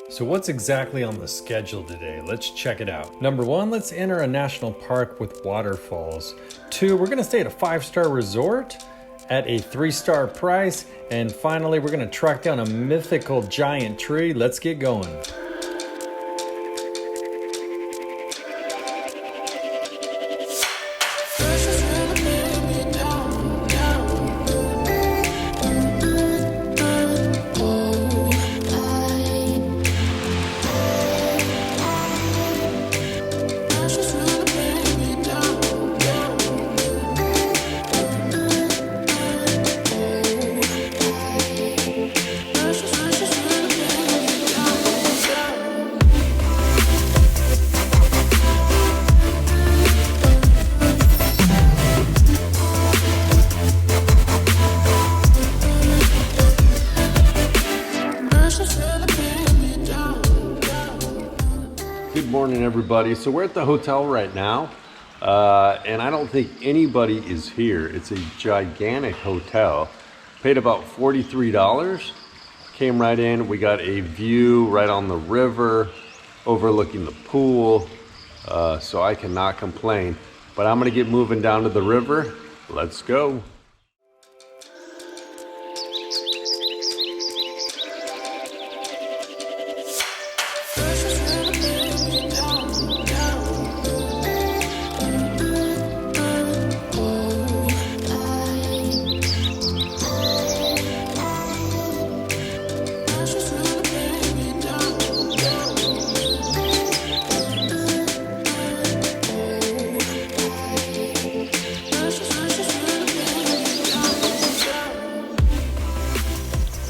So what's exactly on the schedule today? Let's check it out. Number 1, let's enter a national park with waterfalls. 2, we're gonna stay at a 5-star resort at a 3-star price. And finally, we're gonna track down a mythical giant tree. Let's get going. Good morning, everybody. So we're at the hotel right now, and I don't think anybody is here. It's a gigantic hotel. Paid about $43. Came right in. We got a view right on the river, overlooking the pool. So I cannot complain. But I'm gonna get moving down to the river. Let's go.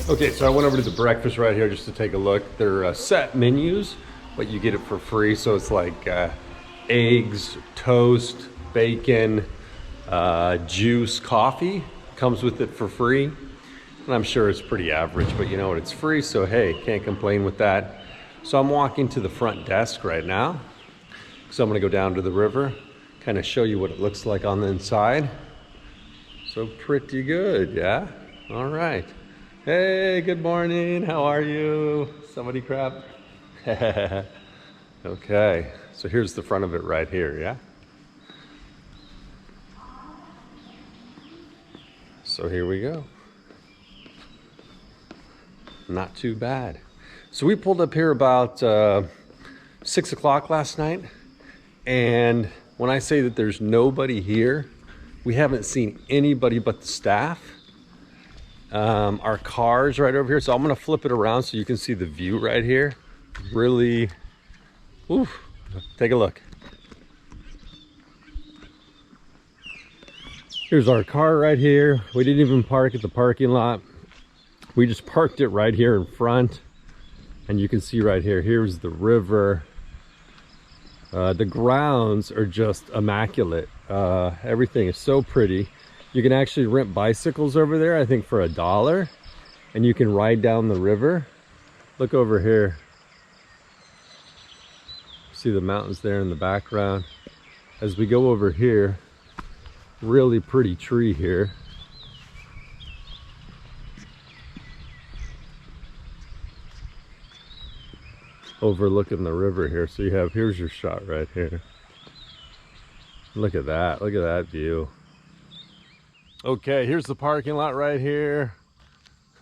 Okay, so I went over to the breakfast right here just to take a look. They're set menus, but you get it for free. So it's like eggs, toast, bacon, juice, coffee. Comes with it for free. And I'm sure it's pretty average, but you know what, it's free, so hey, can't complain with that. So I'm walking to the front desk right now. So I'm gonna go down to the river, kind of show you what it looks like on the inside. So pretty good, yeah? All right. Hey, good morning. How are you? Somebody crap. Okay, so here's the front of it right here, yeah? So here we go. Not too bad. So we pulled up here about 6 o'clock last night. And when I say that there's nobody here, we haven't seen anybody but the staff. Our car's right over here, so I'm gonna flip it around so you can see the view right here. Really, oof, take a look. Here's our car right here. We didn't even park at the parking lot. We just parked it right here in front. And you can see right here, here's the river. The grounds are just immaculate. Everything is so pretty. You can actually rent bicycles over there, I think for $1, and you can ride down the river. Look over here. See the mountains there in the background. As we go over here, really pretty tree here. Overlooking the river here. So you have, here's your shot right here. Look at that view. Okay, here's the parking lot right here.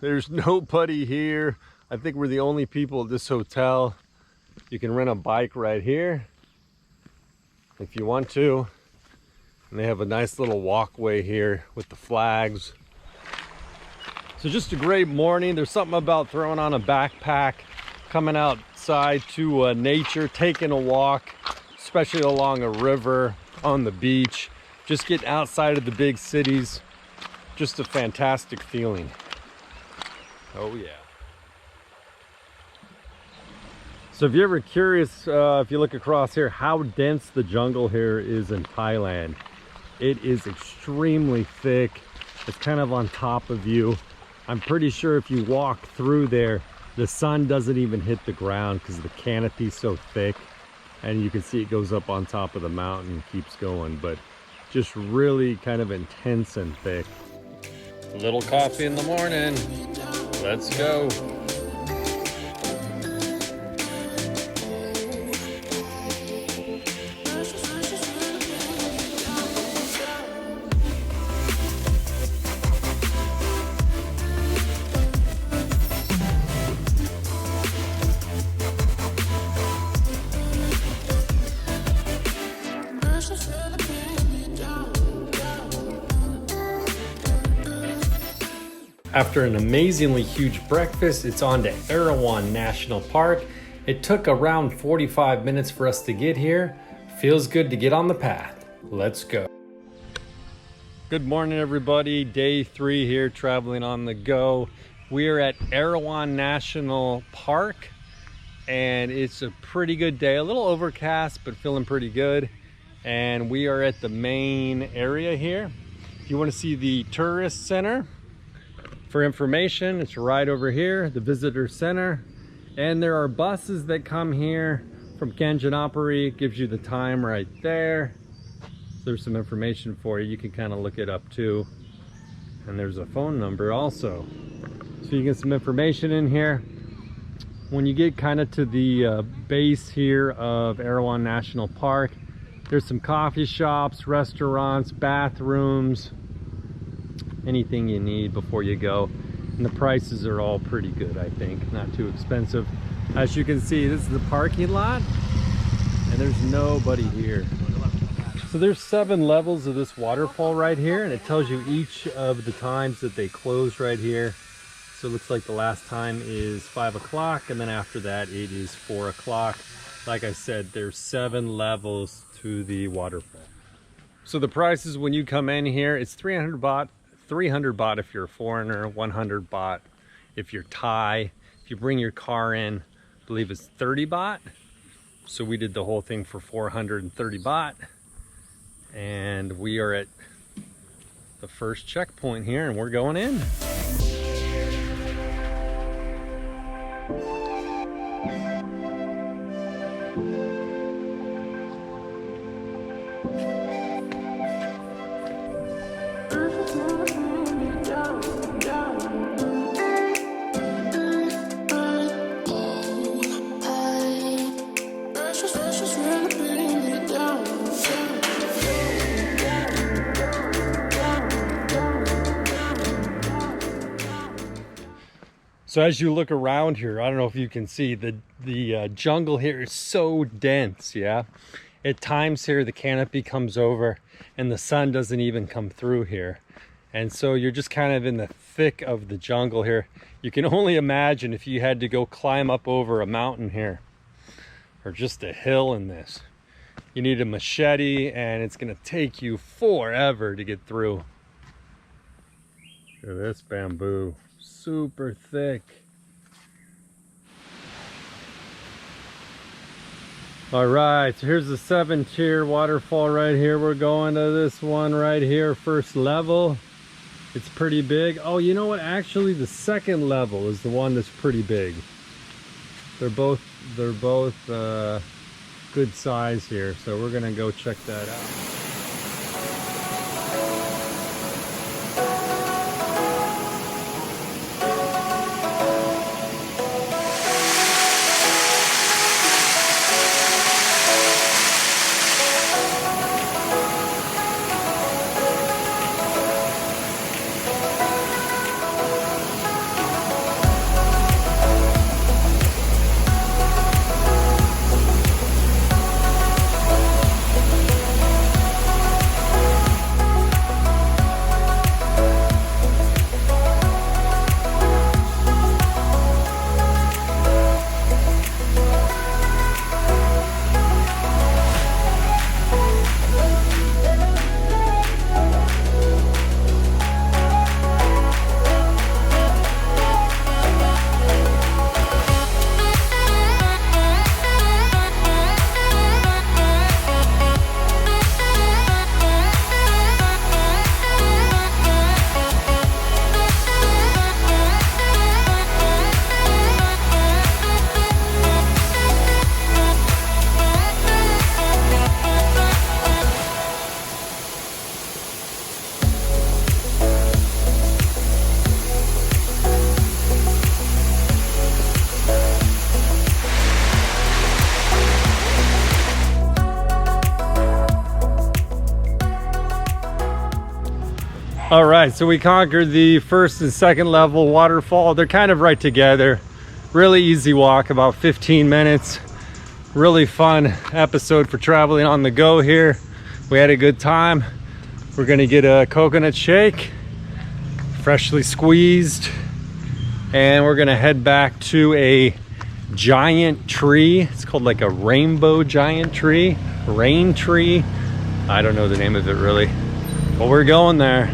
There's nobody here. I think we're the only people at this hotel. You can rent a bike right here if you want to. And they have a nice little walkway here with the flags. So just a great morning. There's something about throwing on a backpack, coming outside to nature, taking a walk, especially along a river, on the beach. Just getting outside of the big cities. Just a fantastic feeling. Oh yeah. So if you're ever curious, if you look across here, how dense the jungle here is in Thailand. It is extremely thick. It's kind of on top of you. I'm pretty sure if you walk through there, the sun doesn't even hit the ground because the canopy's so thick. And you can see it goes up on top of the mountain and keeps going, but just really kind of intense and thick. A little coffee in the morning. Let's go. After an amazingly huge breakfast, it's on to Erawan National Park. It took around 45 minutes for us to get here. Feels good to get on the path. Let's go. Good morning, everybody. Day 3 here, traveling on the go. We are at Erawan National Park, and it's a pretty good day. A little overcast, but feeling pretty good. And we are at the main area here. If you want to see the tourist center, for information, it's right over here, the visitor center. And there are buses that come here from Kanchanaburi. It gives you the time right there. There's some information for you. You can kind of look it up too. And there's a phone number also. So you get some information in here. When you get kind of to the base here of Erawan National Park, there's some coffee shops, restaurants, bathrooms, anything you need before you go. And the prices are all pretty good, I think. Not too expensive. As you can see, this is the parking lot, and there's nobody here. So there's 7 levels of this waterfall right here, and it tells you each of the times that they close right here. So it looks like the last time is 5 o'clock, and then after that it is 4 o'clock. Like I said, there's 7 levels to the waterfall. So the prices when you come in here, it's 300 baht. 300 baht if you're a foreigner, 100 baht if you're Thai. If you bring your car in, I believe it's 30 baht. So we did the whole thing for 430 baht. And we are at the first checkpoint here, and we're going in. So as you look around here, I don't know if you can see, the jungle here is so dense, yeah? At times here, the canopy comes over and the sun doesn't even come through here. And so you're just kind of in the thick of the jungle here. You can only imagine if you had to go climb up over a mountain here, or just a hill in this. You need a machete, and it's gonna take you forever to get through. Look at this bamboo. Super thick. All right, so here's the 7-tier waterfall right here. We're going to this one right here, first level. It's pretty big. Oh, you know what? Actually, the second level is the one that's pretty big. They're both good size here, so we're gonna go check that out. All right, so we conquered the first and second level waterfall. They're kind of right together. Really easy walk, about 15 minutes. Really fun episode for traveling on the go here. We had a good time. We're gonna get a coconut shake freshly squeezed. And we're gonna head back to a giant tree. It's called like a rainbow giant tree, rain tree. I don't know the name of it really, but we're going there.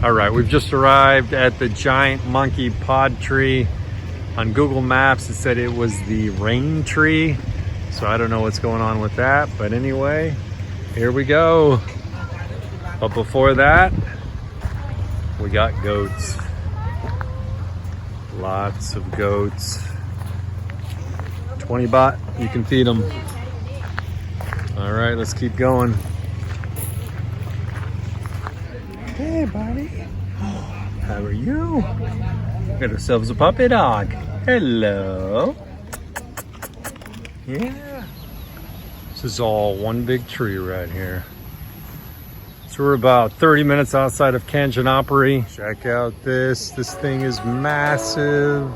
All right, we've just arrived at the giant monkey pod tree. On Google Maps, it said it was the rain tree. So I don't know what's going on with that, but anyway, here we go. But before that, we got goats. Lots of goats. 20 baht, you can feed them. All right, let's keep going. Hey, buddy. How are you? Got ourselves a puppy dog. Hello. Yeah. This is all one big tree right here. So we're about 30 minutes outside of Kanchanaburi. Check out this. This thing is massive.